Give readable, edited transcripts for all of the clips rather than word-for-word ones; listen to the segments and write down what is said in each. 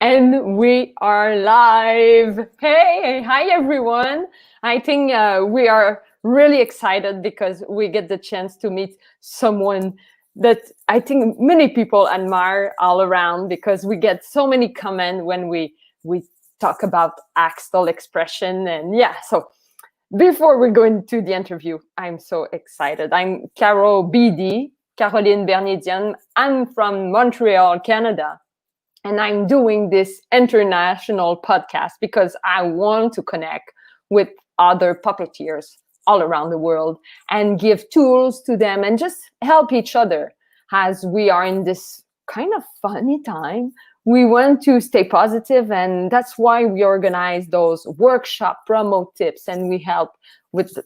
And we are live. Hey, hi everyone. I think we are really excited because we get the chance to meet someone that I think many people admire all around, because we get so many comments when we talk about Axtell Expression. And yeah, so before we go into the interview, I'm so excited. I'm Caroline Bernier-Dionne. I'm from Montreal, Canada. And I'm doing this international podcast because I want to connect with other puppeteers all around the world and give tools to them and just help each other as we are in this kind of funny time. We want to stay positive, and that's why we organize those workshop promo tips, and we help with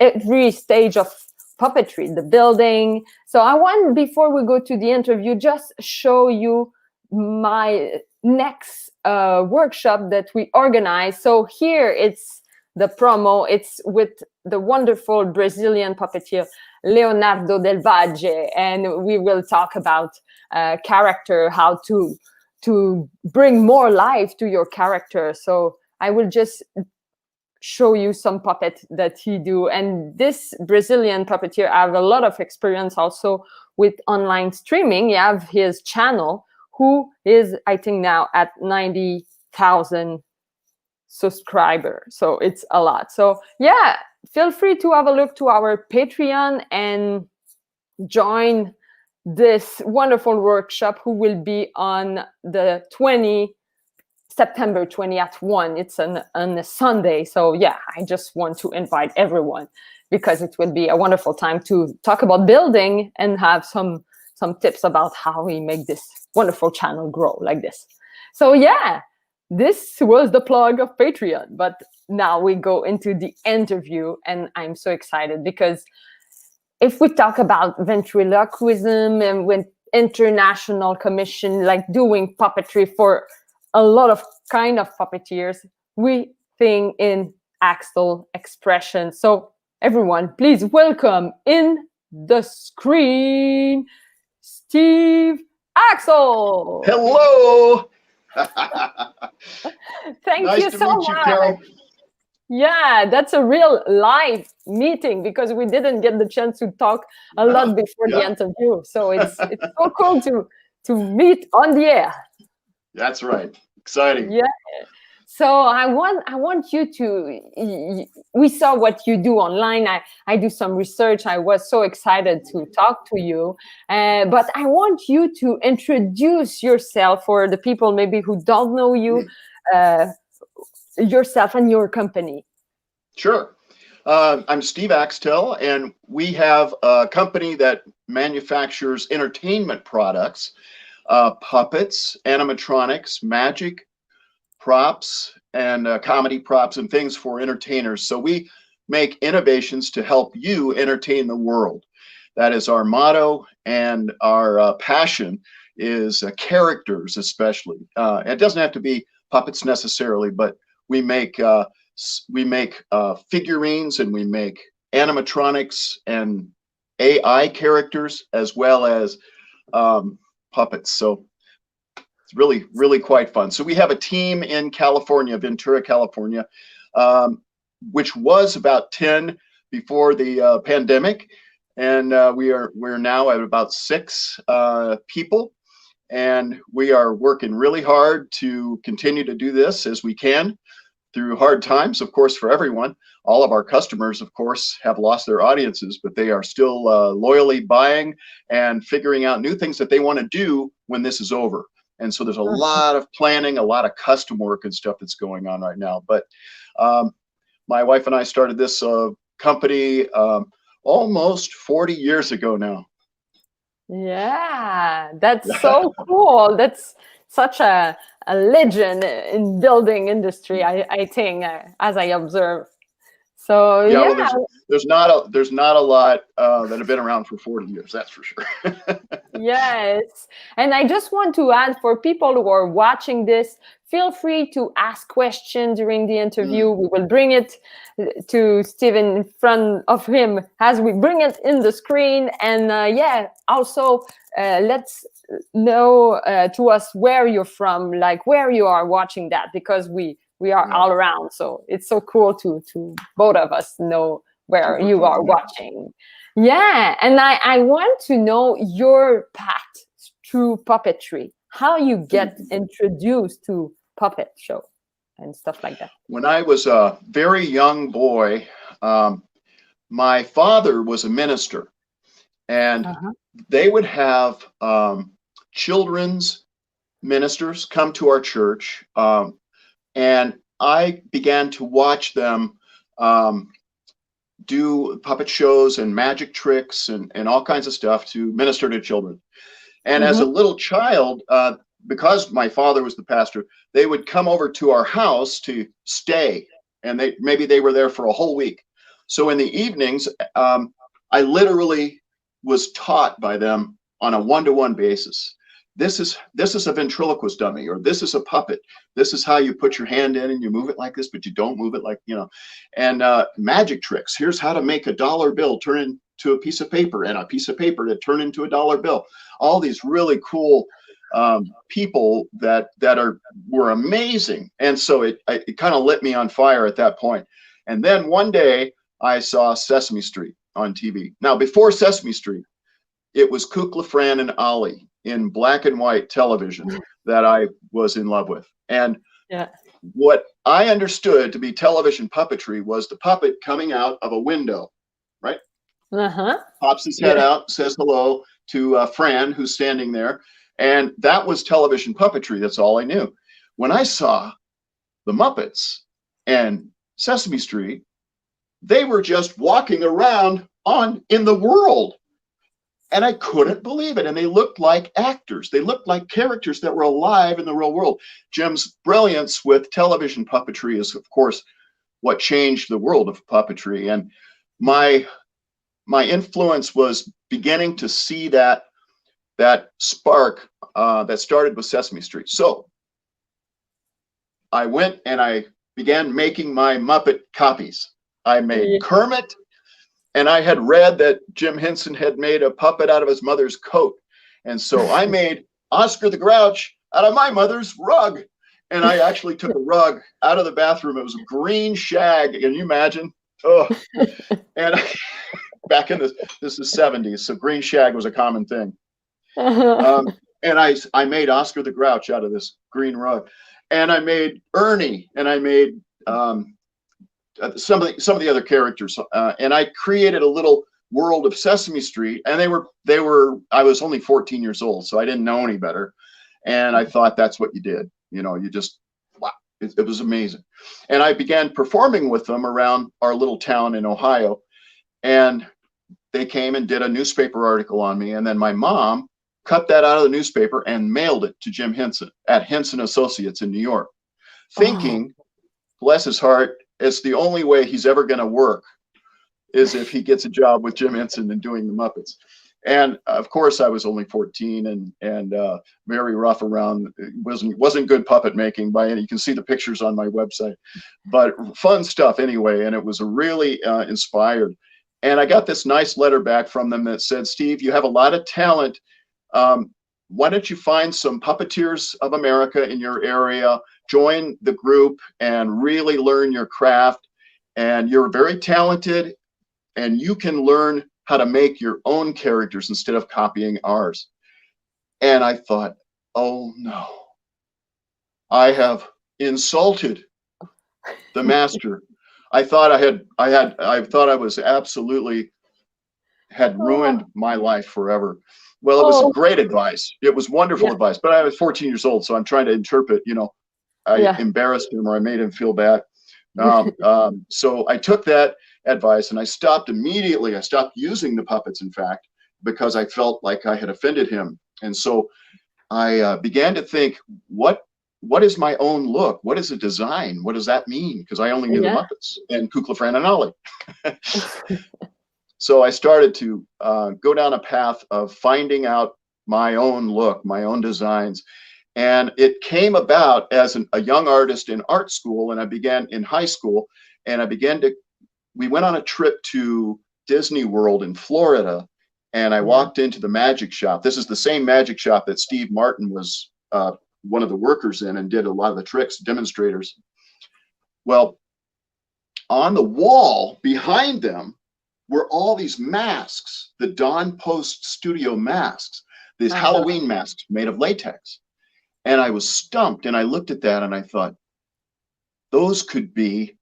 every stage of puppetry, the building. So I want, before we go to the interview, just show you my next workshop that we organize. So here it's the promo. It's with the wonderful Brazilian puppeteer Leonardo Del Valle, and we will talk about character, how to bring more life to your character. So I will just show you some puppet that he do. And this Brazilian puppeteer have a lot of experience also with online streaming. He have his channel, who is, I think, now at 90,000 subscribers. So it's a lot. So yeah, feel free to have a look to our Patreon and join this wonderful workshop, who will be on the September 20 at 1. It's on a Sunday. So yeah, I just want to invite everyone, because it will be a wonderful time to talk about building and have some tips about how we make this wonderful channel grow like this. So yeah, this was the plug of Patreon. But now we go into the interview, and I'm so excited because if we talk about ventriloquism and with international commission, like doing puppetry for a lot of kind of puppeteers, we think in Axtell Expressions. So everyone, please welcome in the screen, Steve Axtell. Hello. Thank nice you to so meet you, much. Carol. Yeah, that's a real live meeting, because we didn't get the chance to talk a lot before the interview. So it's so cool to meet on the air. That's right. Exciting. Yeah. So I want you to, we saw what you do online. I do some research. I was so excited to talk to you. But I want you to introduce yourself for the people maybe who don't know you, yourself and your company. Sure. I'm Steve Axtell, and we have a company that manufactures entertainment products, puppets, animatronics, magic, props, and comedy props and things for entertainers. So we make innovations to help you entertain the world. That is our motto, and our passion is characters, especially. It doesn't have to be puppets necessarily, but we make figurines, and we make animatronics and AI characters, as well as puppets. So it's really, really quite fun. So we have a team in California, Ventura, California, which was about 10 before the pandemic, and we're now at about 6 people, and we are working really hard to continue to do this as we can through hard times, of course, for everyone. All of our customers, of course, have lost their audiences, but they are still loyally buying and figuring out new things that they want to do when this is over. And so there's a lot of planning, a lot of custom work and stuff that's going on right now. But my wife and I started this company almost 40 years ago now. Yeah, that's so cool. That's such a legend in building industry, I think, as I observe. So yeah, well, there's not a lot that have been around for 40 years. That's for sure. Yes, and I just want to add, for people who are watching this, feel free to ask questions during the interview. We will bring it to Steven in front of him as we bring it in the screen. And yeah, also let's know to us where you're from, like where you are watching that, because we are all around. So it's so cool to both of us know where Super you fun, are watching. Yeah, and I want to know your path through puppetry, how you get introduced to puppet show and stuff like that. When I was a very young boy, my father was a minister, and they would have children's ministers come to our church, and I began to watch them do puppet shows and magic tricks and all kinds of stuff to minister to children. And as a little child, because my father was the pastor, they would come over to our house to stay, and maybe they were there for a whole week. So in the evenings, I literally was taught by them on a one-to-one basis. This is a ventriloquist dummy, or this is a puppet. This is how you put your hand in and you move it like this, but you don't move it like, and magic tricks. Here's how to make a dollar bill turn into a piece of paper, and a piece of paper to turn into a dollar bill. All these really cool people that were amazing. And so it kind of lit me on fire at that point. And then one day I saw Sesame Street on TV. Now, before Sesame Street, it was Kukla, Fran, and Ollie in black and white television that I was in love with. And what I understood to be television puppetry was the puppet coming out of a window, right? Pops his head out, says hello to Fran, who's standing there. And that was television puppetry. That's all I knew. When I saw the Muppets and Sesame Street, they were just walking around in the world. And I couldn't believe it. And they looked like actors. They looked like characters that were alive in the real world. Jim's brilliance with television puppetry is, of course, what changed the world of puppetry. And my influence was beginning to see that spark that started with Sesame Street. So I went and I began making my Muppet copies. I made Kermit, and I had read that Jim Henson had made a puppet out of his mother's coat. And so I made Oscar the Grouch out of my mother's rug. And I actually took a rug out of the bathroom. It was a green shag. Can you imagine? Oh, and back in this is 70s. So green shag was a common thing. And I made Oscar the Grouch out of this green rug. And I made Ernie, and I made some of the other characters, and I created a little world of Sesame Street. And I was only 14 years old, so I didn't know any better. And I thought that's what you did. You just, wow, it was amazing. And I began performing with them around our little town in Ohio. And they came and did a newspaper article on me. And then my mom cut that out of the newspaper and mailed it to Jim Henson at Henson Associates in New York, thinking, bless his heart, it's the only way he's ever going to work is if he gets a job with Jim Henson and doing the Muppets. And of course, I was only 14 and very rough around. It wasn't good puppet making by any. You can see the pictures on my website, but fun stuff anyway. And it was really inspired. And I got this nice letter back from them that said, "Steve, you have a lot of talent. Why don't you find some Puppeteers of America in your area, join the group, and really learn your craft. And you're very talented, and you can learn how to make your own characters instead of copying ours." And I thought, oh no, I have insulted the master. I thought I was absolutely had ruined my life forever. Well, it was great advice. It was wonderful advice, but I was 14 years old, so I'm trying to interpret, I embarrassed him or I made him feel bad. So I took that advice and I stopped immediately. I stopped using the puppets, in fact, because I felt like I had offended him. And so I began to think, what is my own look? What is a design? What does that mean? Because I only knew the Muppets and Kukla, Fran, and Ollie. So I started to go down a path of finding out my own look, my own designs. And it came about as a young artist in art school, and I began in high school, and we went on a trip to Disney World in Florida, And I walked into the magic shop. This is the same magic shop that Steve Martin was one of the workers in and did a lot of the tricks, demonstrators. Well, on the wall behind them were all these masks, the Dawn Post studio masks, these Halloween masks made of latex. And I was stumped, and I looked at that and I thought, those could be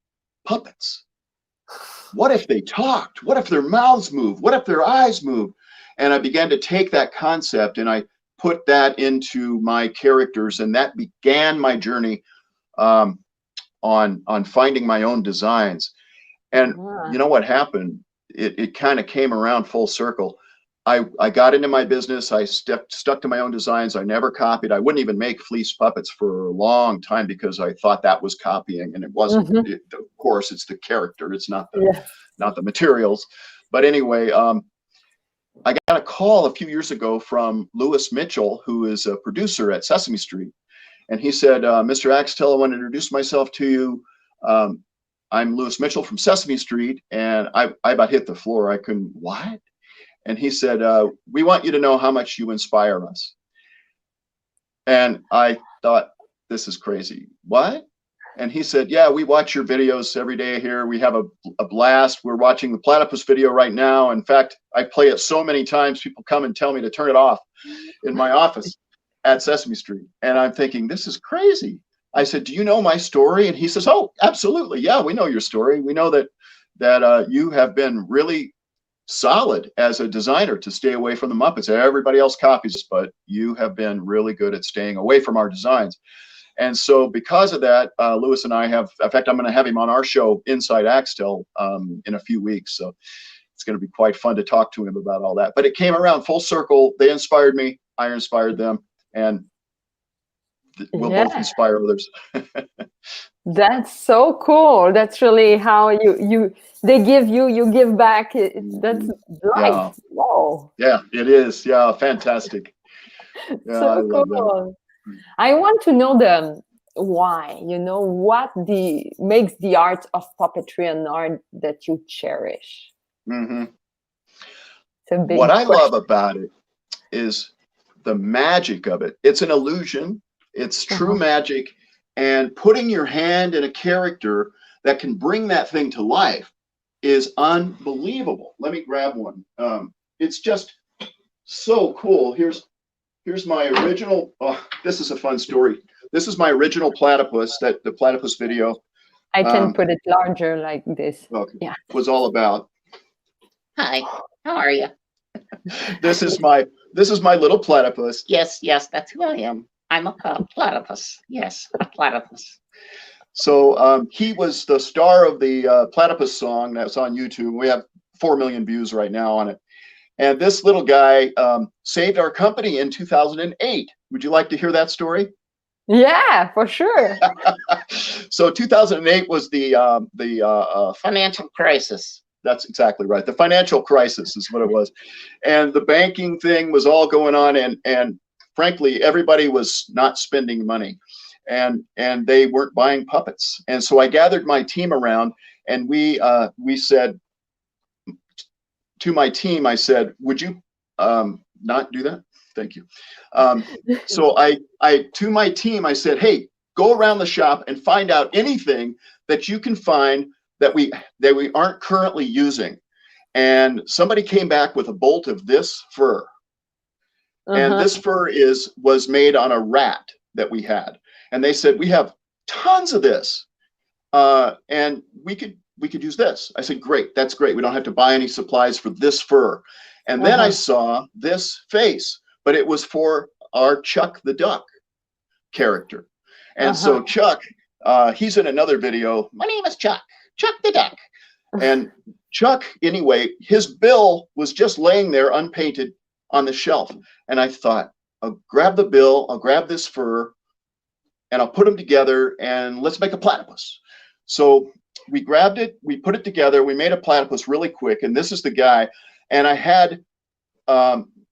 puppets. What if they talked? What if their mouths moved? What if their eyes moved? And I began to take that concept and I put that into my characters, and that began my journey on finding my own designs. And you know what happened? It kind of came around full circle. I got into my business. I stuck to my own designs. I never copied. I wouldn't even make fleece puppets for a long time because I thought that was copying, and it wasn't. Of course, it's the character. It's not the materials. But anyway, I got a call a few years ago from Louis Mitchell, who is a producer at Sesame Street, and he said, "Mr. Axtell, I want to introduce myself to you. I'm Louis Mitchell from Sesame Street," and I about hit the floor. I couldn't. What? And he said, "We want you to know how much you inspire us." And I thought, this is crazy. What? And he said, "Yeah, we watch your videos every day here. We have a blast. We're watching the platypus video right now. In fact, I play it so many times, people come and tell me to turn it off in my office at Sesame Street." And I'm thinking, this is crazy. I said, "Do you know my story?" And he says, "Oh, absolutely. Yeah, we know your story. We know that you have been really solid as a designer to stay away from the Muppets. Everybody else copies us, but you have been really good at staying away from our designs." And so because of that, Louis and I have, in fact, I'm going to have him on our show, Inside Axtell, in a few weeks. So it's going to be quite fun to talk to him about all that. But it came around full circle. They inspired me. I inspired them. And we'll both inspire others. That's so cool. That's really how they give you give back. That's life. Wow. Yeah, it is. Yeah, fantastic. Yeah, So I love cool. that. I want to know the why, what makes the art of puppetry an art that you cherish. What I love about it is the magic of it. It's an illusion. It's true magic. And putting your hand in a character that can bring that thing to life is unbelievable. Let me grab one. It's just so cool. Here's my original. Oh, this is a fun story. This is my original platypus, the platypus video. I can put it larger like this. Okay. Yeah. Was all about. Hi, how are you? This is my little platypus. Yes, that's who I am. I'm a platypus. Yes, a platypus. So he was the star of the platypus song that's on YouTube. We have 4 million views right now on it. And this little guy saved our company in 2008. Would you like to hear that story? Yeah, for sure. So 2008 was the financial crisis. That's exactly right. The financial crisis is what it was. And the banking thing was all going on. And frankly, everybody was not spending money. And they weren't buying puppets. And so I gathered my team around, and we said to my team, I said, "Would you not do that? Thank you." So I to my team, I said, "Hey, go around the shop and find out anything that you can find that we aren't currently using." And somebody came back with a bolt of this fur. And this fur was made on a rat that we had. And they said, "We have tons of this. And we could use this." I said, "Great, that's great. We don't have to buy any supplies for this fur." And then I saw this face, but it was for our Chuck the Duck character. And so Chuck, he's in another video. My name is Chuck the Duck. And Chuck, anyway, his bill was just laying there unpainted on the shelf. And I thought, I'll grab the bill, I'll grab this fur, and I'll put them together, and let's make a platypus. So we grabbed it, we put it together, we made a platypus really quick, and this is the guy. And I had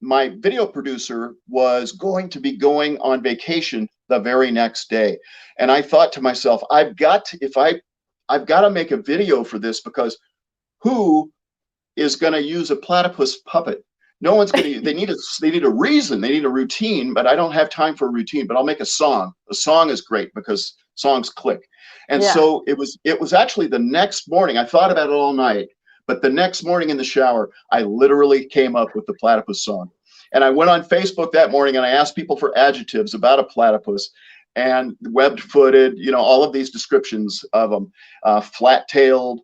my video producer was going to be going on vacation the very next day. And I thought to myself, I've got to make a video for this, because who is going to use a platypus puppet No one's gonna. They need a reason. They need a routine. But I don't have time for a routine. But I'll make a song. A song is great because songs click. And Yeah. so it was actually the next morning. I thought about it all night. But the next morning in the shower, I literally came up with the platypus song. And I went on Facebook that morning and I asked people for adjectives about a platypus, and web-footed, you know, all of these descriptions of them, flat-tailed,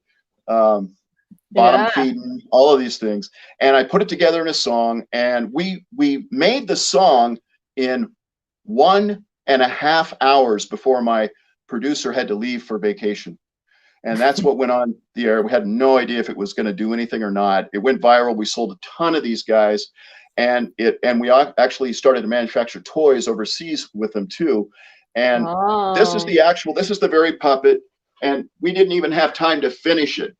bottom feeding, all of these things. And I put it together in a song, and we made the song in 1.5 hours before my producer had to leave for vacation. And that's what went on the air. We had no idea if it was going to do anything or not. It went viral. We sold a ton of these guys, and we actually started to manufacture toys overseas with them too. And this is the very puppet, and we didn't even have time to finish it.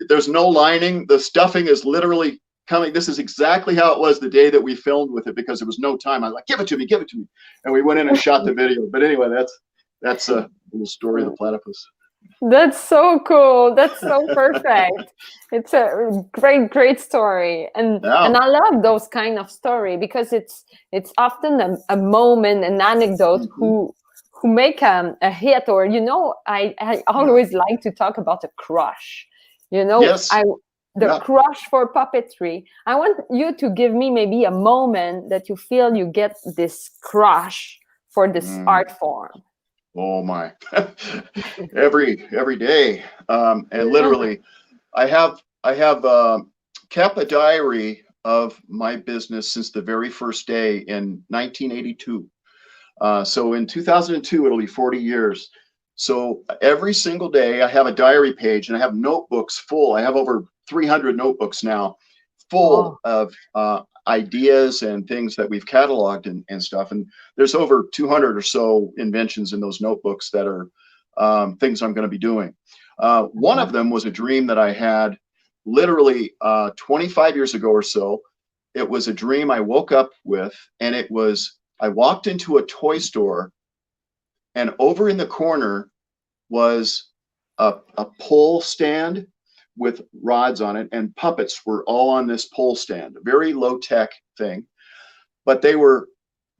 There's no lining. The stuffing is literally coming. This is exactly how it was the day that we filmed with it, because there was no time. I was like, give it to me. And we went in and shot the video. But anyway, that's a little story of the platypus. That's so cool. That's so perfect. It's a great story. And I love those kind of story, because it's often a moment, an anecdote who make a hit, or, you know, I always like to talk about a crush. You know, the crush for puppetry. I want you to give me maybe a moment that you feel you get this crush for this art form. Oh my, every day. And literally, I have kept a diary of my business since the very first day in 1982. So in 2002, it'll be 40 years. So every single day I have a diary page, and I have notebooks full. I have over 300 notebooks now full of ideas and things that we've cataloged and stuff. And there's over 200 or so inventions in those notebooks that are things I'm going to be doing. One of them was a dream that I had literally 25 years ago or so. It was a dream I woke up with, and it was, I walked into a toy store, and over in the corner was a pole stand with rods on it, and puppets were all on this pole stand, a very low tech thing, but they were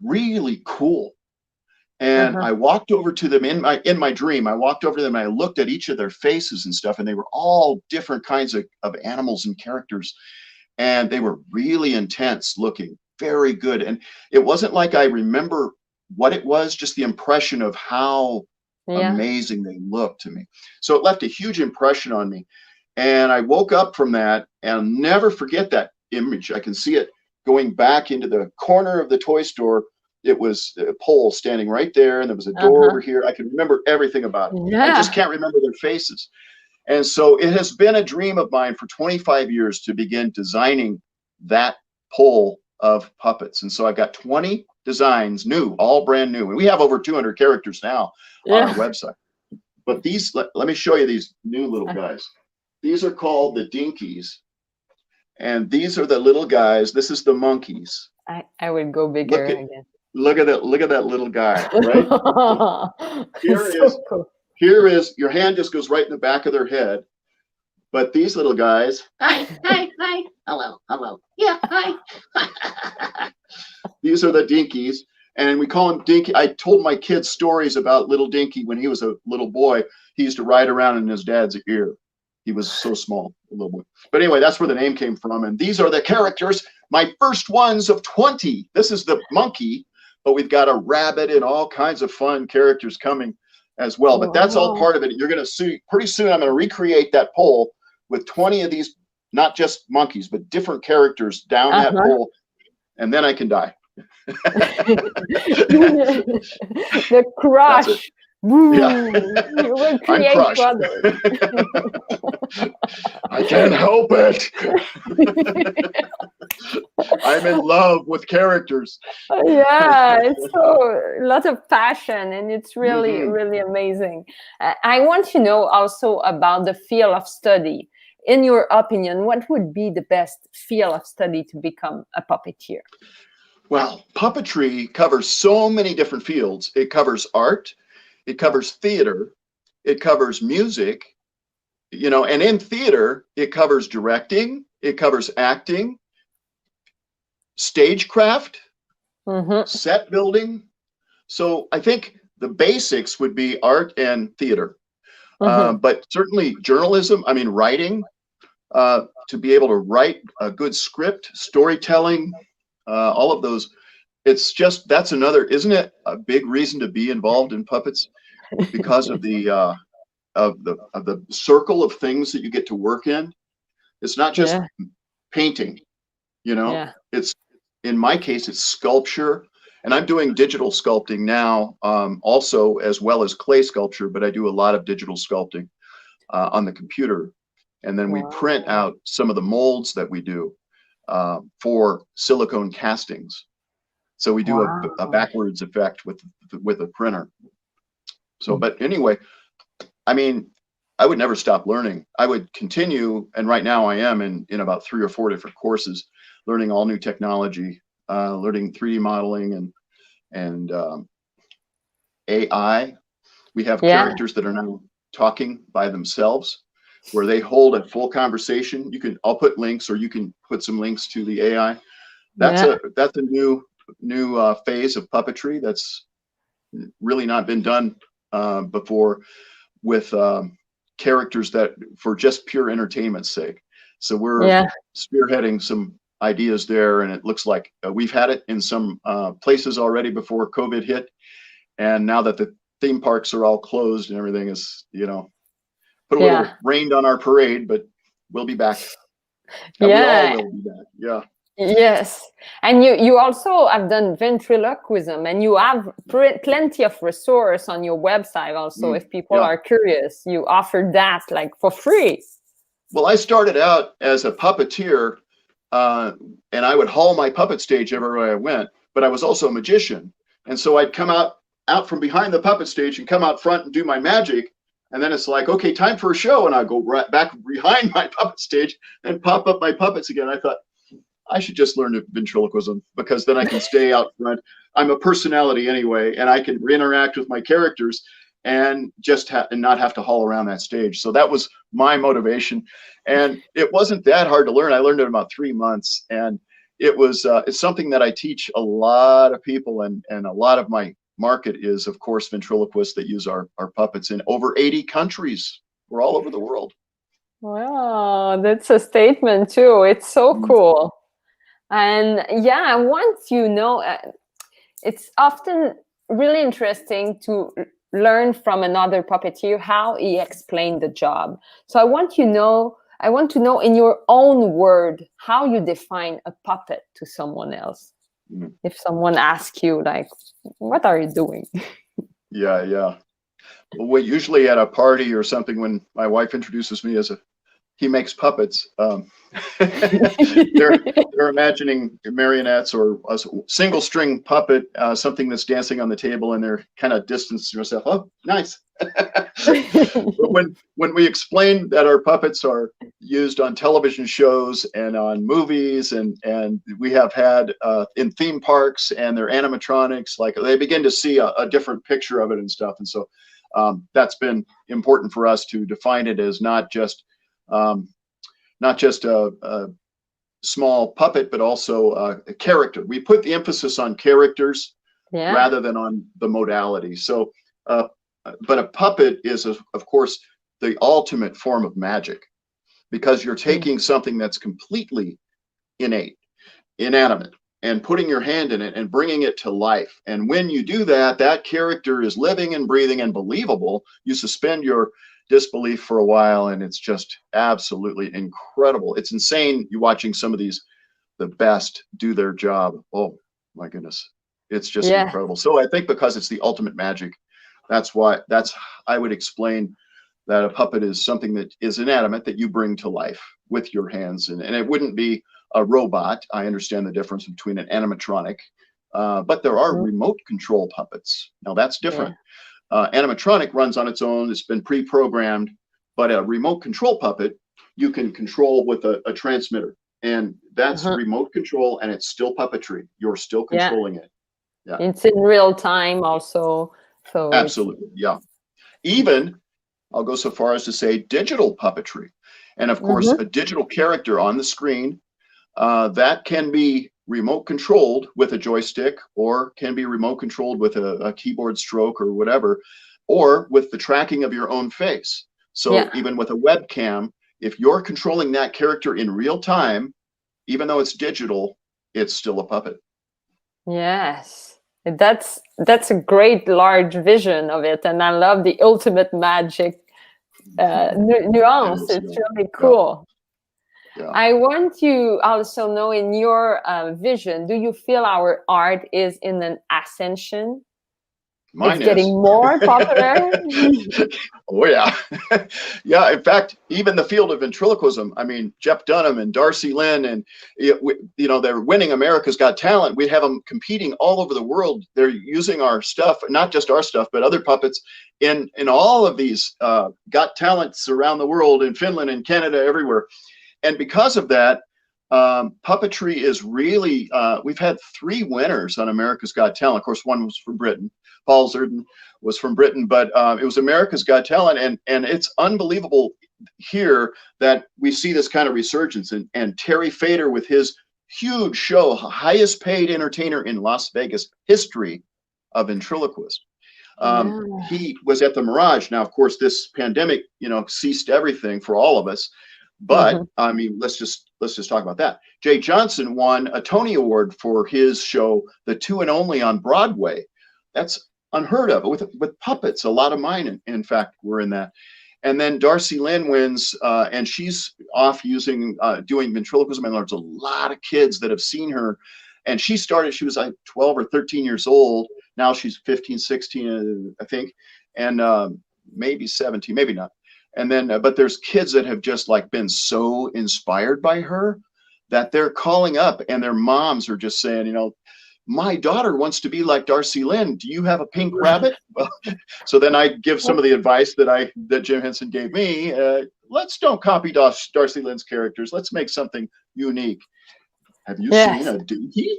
really cool. And I walked over to them in my dream. I walked over to them and I looked at each of their faces and stuff, and they were all different kinds of animals and characters. And they were really intense looking, very good. And it wasn't like I remember what it was, just the impression of how amazing they looked to me. So it left a huge impression on me. And I woke up from that, and I'll never forget that image. I can see it going back into the corner of the toy store. It was a pole standing right there, and there was a door over here. I can remember everything about it. I just can't remember their faces. And so it has been a dream of mine for 25 years to begin designing that pole of puppets. And so I've got 20 designs, new, all brand new. And we have over 200 characters now on our website. But these, let me show you these new little guys. These are called the dinkies. And these are the little guys. This is the monkeys. I would go bigger again. Look at that little guy, right? Here is, your hand just goes right in the back of their head. But these little guys. Hi. Hello. Yeah, hi. These are the dinkies. And we call him Dinky. I told my kids stories about little Dinky when he was a little boy. He used to ride around in his dad's ear. He was so small, a little boy. But anyway, that's where the name came from. And these are the characters, my first ones of 20. This is the monkey, but we've got a rabbit and all kinds of fun characters coming as well. But that's all part of it. You're going to see pretty soon. I'm going to recreate that pole with 20 of these, not just monkeys, but different characters down that pole. And then I can die. The crush. Woo, you will create brothers. I can't help it. I'm in love with characters. Yeah, it's a lot of passion, and it's really, really amazing. I want to know also about the field of study. In your opinion, what would be the best field of study to become a puppeteer? Well, puppetry covers so many different fields. It covers art. It covers theater, it covers music, you know, and in theater, it covers directing, it covers acting, stagecraft, Mm-hmm. set building. So I think the basics would be art and theater, Mm-hmm. but certainly journalism, I mean, writing, to be able to write a good script, storytelling, all of those. It's just, that's another, isn't it a big reason to be involved in puppets? Because of the circle of things that you get to work in. It's not just Yeah. painting, you know, Yeah. it's, in my case, it's sculpture. And I'm doing digital sculpting now, also, as well as clay sculpture, but I do a lot of digital sculpting on the computer. And then we print Wow. out some of the molds that we do for silicone castings. So we do a Wow. backwards effect with a printer. So, but anyway, I mean, I would never stop learning. I would continue, and right now I am in about 3 or 4 different courses, learning all new technology, learning 3D modeling and AI. We have Yeah. characters that are now talking by themselves, where they hold a full conversation. I'll put links, or you can put some links to the AI. That's Yeah. a new phase of puppetry that's really not been done before, with characters that for just pure entertainment's sake. So we're Yeah. spearheading some ideas there, and it looks like we've had it in some places already before COVID hit, and now that the theme parks are all closed and everything is, put a little Yeah. rained on our parade, but we'll be back. We Yeah. all will be back. Yeah. Yes. And you also have done ventriloquism, and you have plenty of resource on your website also. If people Yeah. are curious, you offer that like for free. Well, I started out as a puppeteer, and I would haul my puppet stage everywhere I went, but I was also a magician. And so I'd come out from behind the puppet stage and come out front and do my magic. And then it's like, okay, time for a show. And I go right back behind my puppet stage and pop up my puppets again. I thought, I should just learn ventriloquism, because then I can stay out front. I'm a personality anyway, and I can interact with my characters and just and not have to haul around that stage. So that was my motivation, and it wasn't that hard to learn. I learned it in about 3 months, and it was it's something that I teach a lot of people, and a lot of my market is, of course, ventriloquists that use our puppets in over 80 countries. We're all over the world. Wow, that's a statement too. It's so cool. And yeah, once it's often really interesting to learn from another puppeteer how he explained the job. So I want to know in your own word how you define a puppet to someone else. If someone asks you, like, what are you doing? Yeah. Well, usually at a party or something, when my wife introduces me as he makes puppets, they're imagining marionettes or a single string puppet, something that's dancing on the table, and they're kind of distancing themselves. Oh, nice. But when we explain that our puppets are used on television shows and on movies, and we have had in theme parks, and they're animatronics, like, they begin to see a different picture of it and stuff. And so that's been important for us to define it as not just a small puppet, but also a character. We put the emphasis on characters rather than on the modality. So, but a puppet is, of course, the ultimate form of magic, because you're taking something that's completely innate, inanimate, and putting your hand in it and bringing it to life. And when you do that, that character is living and breathing and believable. You suspend your disbelief for a while, and it's just absolutely incredible. It's insane. You watching some of these, the best, do their job. Oh my goodness, it's just incredible. So I think because it's the ultimate magic, that's I would explain that a puppet is something that is inanimate that you bring to life with your hands, and it wouldn't be a robot. I understand the difference between an animatronic, but there are remote control puppets. Now that's different. Animatronic runs on its own. It's been pre-programmed, but a remote control puppet, you can control with a transmitter, and that's remote control, and it's still puppetry. You're still controlling it. Yeah. It's in real time also. So absolutely. Yeah. Even I'll go so far as to say digital puppetry. And of course, a digital character on the screen, that can be remote controlled with a joystick, or can be remote controlled with a keyboard stroke or whatever, or with the tracking of your own face. So even with a webcam, if you're controlling that character in real time, even though it's digital, it's still a puppet. Yes, that's a great large vision of it, and I love the ultimate magic nuance. It's really cool. Yeah. I want to also know, in your vision, do you feel our art is in an ascension? Mine it's getting more popular. Oh yeah. Yeah, in fact, even the field of ventriloquism, I mean, Jeff Dunham and Darcy Lynn, and they're winning America's Got Talent. We have them competing all over the world. They're using our stuff, not just our stuff, but other puppets in all of these Got Talents around the world, in Finland and Canada, everywhere. And because of that, puppetry is really, we've had 3 winners on America's Got Talent. Of course, one was from Britain. Paul Zerden was from Britain, but it was America's Got Talent. And it's unbelievable here that we see this kind of resurgence. And Terry Fader, with his huge show, highest paid entertainer in Las Vegas history of ventriloquist. He was at the Mirage. Now, of course, this pandemic, ceased everything for all of us. But I mean, let's just talk about that. Jay Johnson won a Tony Award for his show, The Two and Only, on Broadway. That's unheard of with puppets. A lot of mine, in fact, were in that. And then Darcy Lynn wins, and she's off doing ventriloquism. And there's a lot of kids that have seen her. And she was like 12 or 13 years old. Now she's 15, 16, I think, and maybe 17, maybe not. And then, but there's kids that have just like been so inspired by her that they're calling up, and their moms are just saying, my daughter wants to be like Darcy Lynn. Do you have a pink rabbit? Well, so then I give some of the advice that Jim Henson gave me. Let's don't copy Darcy Lynn's characters. Let's make something unique. Have you seen a dookie?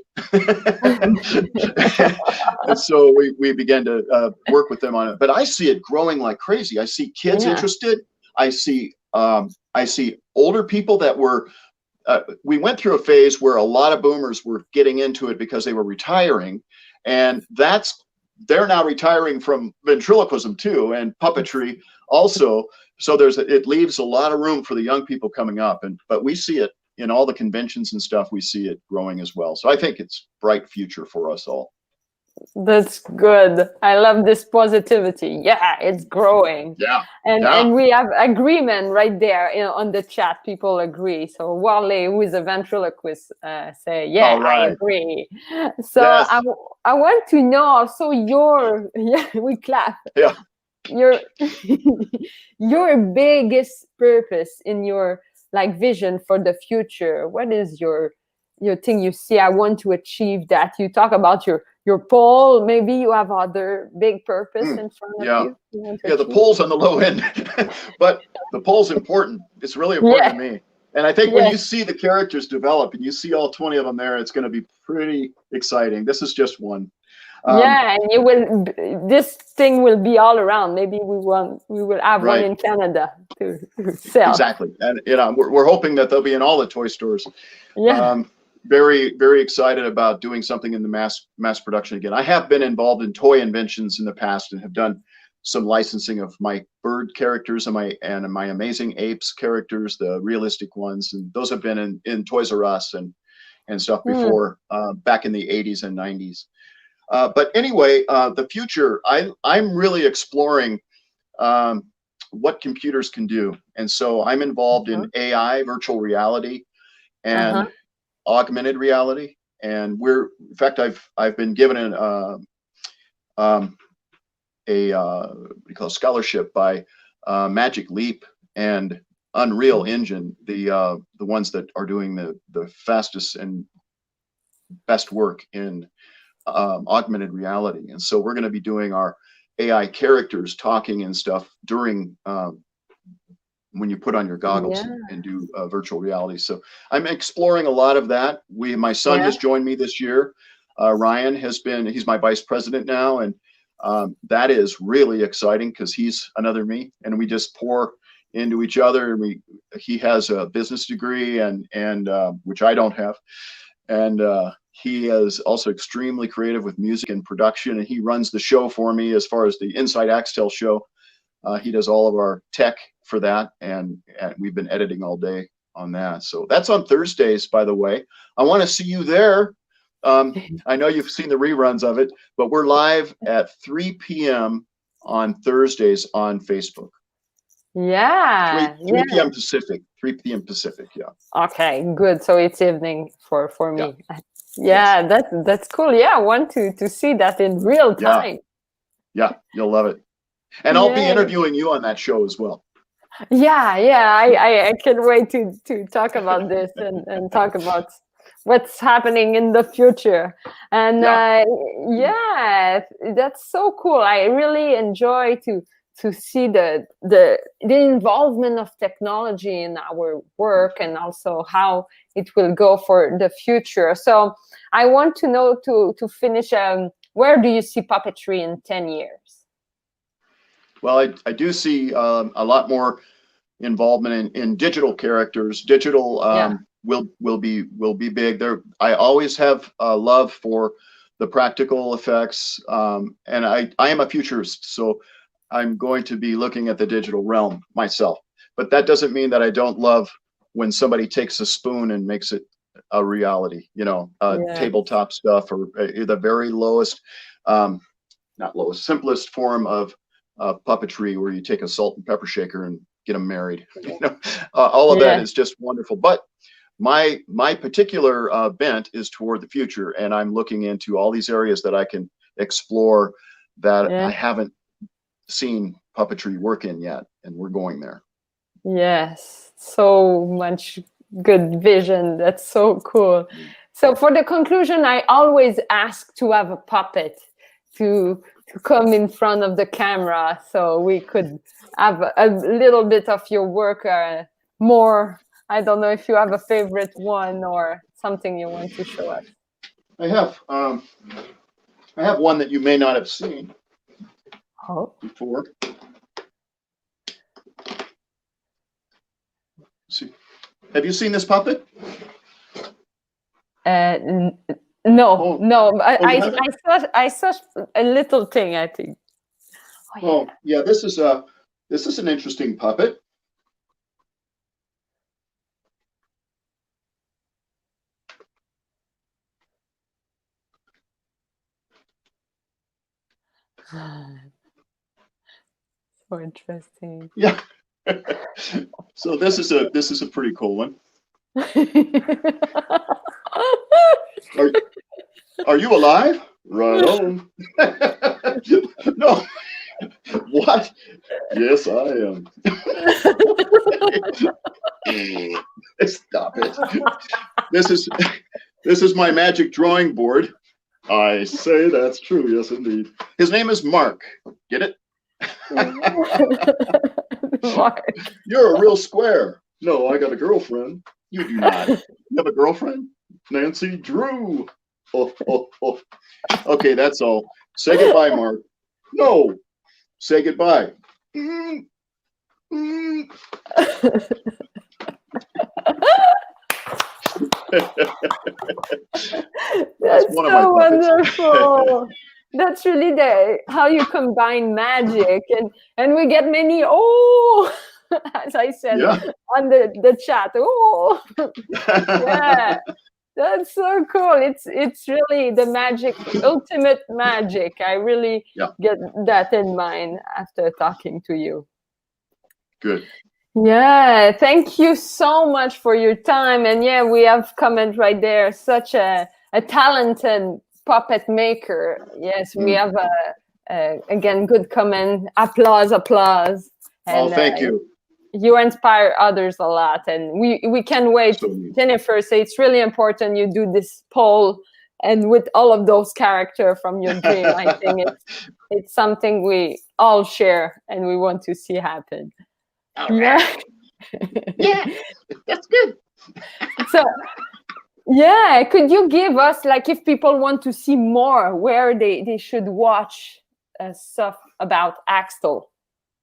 And so we began to work with them on it. But I see it growing like crazy. I see kids interested. I see older people that were. We went through a phase where a lot of boomers were getting into it because they were retiring, and they're now retiring from ventriloquism too, and puppetry also. So it leaves a lot of room for the young people coming up, but we see it in all the conventions and stuff. We see it growing as well. So I think it's bright future for us all. That's good. I love this positivity. Yeah, it's growing. Yeah. And we have agreement right there on the chat. People agree. So Wale, who is a ventriloquist, say, I agree. So I want to know also we clap. Yeah. Your biggest purpose in your vision for the future. What is your thing you see? I want to achieve that. You talk about your pole. Maybe you have other big purpose in front of you. The pole's on the low end, but the pole's important. It's really important to me. And I think when you see the characters develop and you see all 20 of them there, it's going to be pretty exciting. This is just one. And this thing will be all around. Maybe we will have one in Canada to sell. Exactly. And we're hoping that they'll be in all the toy stores. Yeah. Very, very excited about doing something in the mass production again. I have been involved in toy inventions in the past and have done some licensing of my bird characters and my Amazing Apes characters, the realistic ones, and those have been in Toys R Us and stuff before, back in the 80s and 90s. But anyway, the future, I'm really exploring what computers can do, and so I'm involved in AI, virtual reality, and augmented reality, and in fact, I've been given a scholarship by Magic Leap and Unreal Engine, the ones that are doing the fastest and best work in augmented reality. And so we're going to be doing our AI characters talking and stuff during when you put on your goggles and do virtual reality. So I'm exploring a lot of that. My son has joined me this year. Ryan he's my vice president now. And that is really exciting because he's another me, and we just pour into each other. And he has a business degree and which I don't have. And he is also extremely creative with music and production, and he runs the show for me as far as the Inside Axtell show. He does all of our tech for that, and we've been editing all day on that. So that's on Thursdays, by the way. I want to see you there. I know you've seen the reruns of it, but we're live at 3 p.m. on Thursdays on Facebook. Yeah. 3 p.m. Pacific. 3 p.m. Pacific, yeah. Okay, good. So it's evening for me. Yeah. Yeah, that's cool. Yeah, I want to see that in real time. Yeah, you'll love it. And I'll be interviewing you on that show as well. Yeah, I can't wait to talk about this and talk about what's happening in the future. And yeah, that's so cool. I really enjoy to see the involvement of technology in our work, and also how it will go for the future. So I want to know, to finish, where do you see puppetry in 10 years? Well, I do see a lot more involvement in digital characters. Digital will be big. There, I always have a love for the practical effects, and I am a futurist, so I'm going to be looking at the digital realm myself. But that doesn't mean that I don't love when somebody takes a spoon and makes it a reality. You know, tabletop stuff, or the very lowest, not lowest, simplest form of puppetry, where you take a salt and pepper shaker and get them married. You know, all of that is just wonderful. But my particular bent is toward the future, and I'm looking into all these areas that I can explore that I haven't seen puppetry work in yet, and we're going there. Yes, so much good vision. That's so cool. So for the conclusion, I always ask to have a puppet to come in front of the camera, so we could have a little bit of your work more. I don't know if you have a favorite one or something you want to show us. I have one that you may not have seen before. See, have you seen this puppet? No. I saw a little thing, I think. Yeah. This is an interesting puppet. So interesting. Yeah. So this is a pretty cool one. Are you alive? Right on. No. What? Yes, I am. Stop it. This is my magic drawing board. I say that's true. Yes, indeed. His name is Mark. Get it? Mark. You're a real square. No, I got a girlfriend. You do not. You have a girlfriend? Nancy Drew. Oh. Okay, that's all. Say goodbye, Mark. No. Say goodbye. That's so wonderful. That's really how you combine magic, and we get many as I said on the chat. Yeah, that's so cool. It's really the magic, ultimate magic. I really get that in mind after talking to you. Good. Yeah, thank you so much for your time. And we have comment right there. Such a talented puppet maker. Yes, we have again good comment. Applause. And, thank you. You inspire others a lot, and we can't wait. Jennifer said it's really important you do this poll, and with all of those characters from your dream. I think it's something we all share and we want to see happen. All right. Yeah, that's good. So, could you give us, like, if people want to see more, where they should watch stuff about Axtell?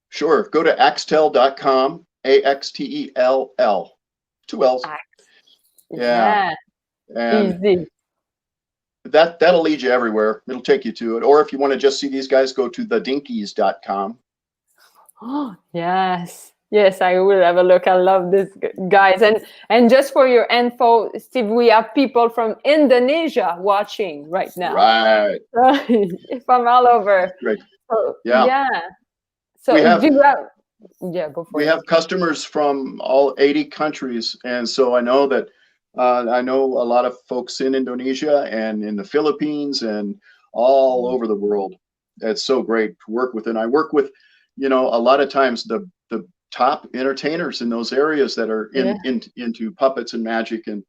Sure. Go to axtell.com, Axtell. 2 L's. Yeah. And easy. that'll lead you everywhere. It'll take you to it. Or if you want to just see these guys, go to thedinkies.com. Oh, yes. Yes, I will have a look. I love this, guys. And just for your info, Steve, we have people from Indonesia watching right now. Right. From all over. Great. So, Yeah. So We have- do you have, go for it. We have customers from all 80 countries, and so I know that I know a lot of folks in Indonesia and in the Philippines and all over the world. It's so great to work with, and I work with, a lot of times the top entertainers in those areas that are into puppets and magic, and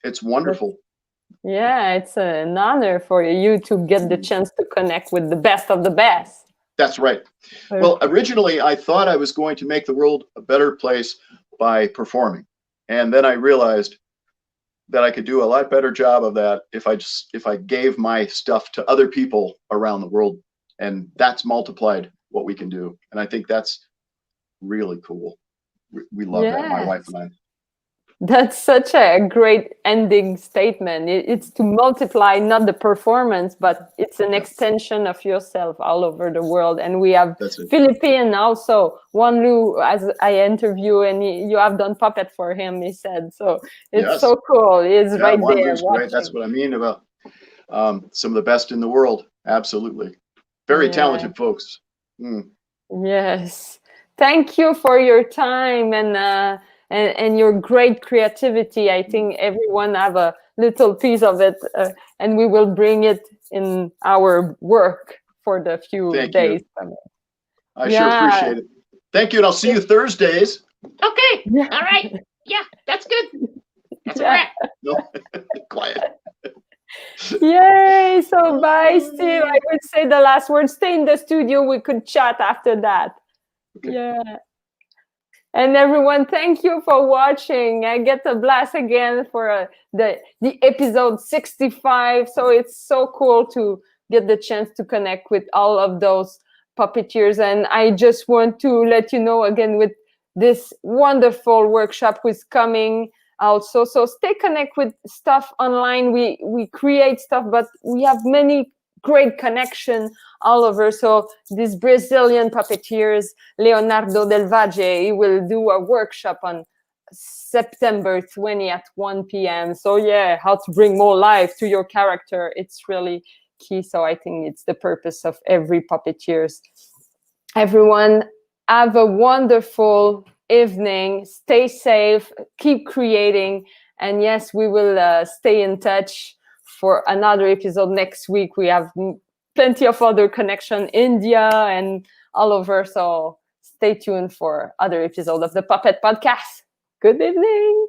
it's wonderful. Yeah, it's an honor for you to get the chance to connect with the best of the best. That's right. Well, originally I thought I was going to make the world a better place by performing. And then I realized that I could do a lot better job of that if I gave my stuff to other people around the world. And that's multiplied what we can do. And I think that's really cool. We love that, my wife and I. That's such a great ending statement. It's to multiply not the performance, but it's an extension of yourself all over the world. And we have Philippine also, Juan Lu, as I interview, and you have done puppet for him, he said. So it's so cool. He's right Juan there Lu's watching. great. That's what I mean about some of the best in the world. Absolutely. Very talented folks. Yes. Thank you for your time and your great creativity. I think everyone have a little piece of it, and we will bring it in our work for the few days. I sure appreciate it. Thank you, and I'll see you Thursdays. Okay. All right. Yeah, that's good. That's a wrap. No, quiet. Yay! So bye, Steve. I would say the last word. Stay in the studio. We could chat after that. Okay. Yeah. And everyone, thank you for watching. I get a blast again for the episode 65. So it's so cool to get the chance to connect with all of those puppeteers. And I just want to let you know again with this wonderful workshop who's coming also. So stay connected with stuff online. We create stuff, but we have many great connection all over. So these Brazilian puppeteers, Leonardo Del Valle, he will do a workshop on September 20 at 1 p.m. So yeah, how to bring more life to your character. It's really key. So I think it's the purpose of every puppeteers. Everyone, have a wonderful evening. Stay safe. Keep creating. And yes, we will stay in touch for another episode next week. We have plenty of other connection, India and all over. So stay tuned for other episodes of the Puppet Podcast. Good evening.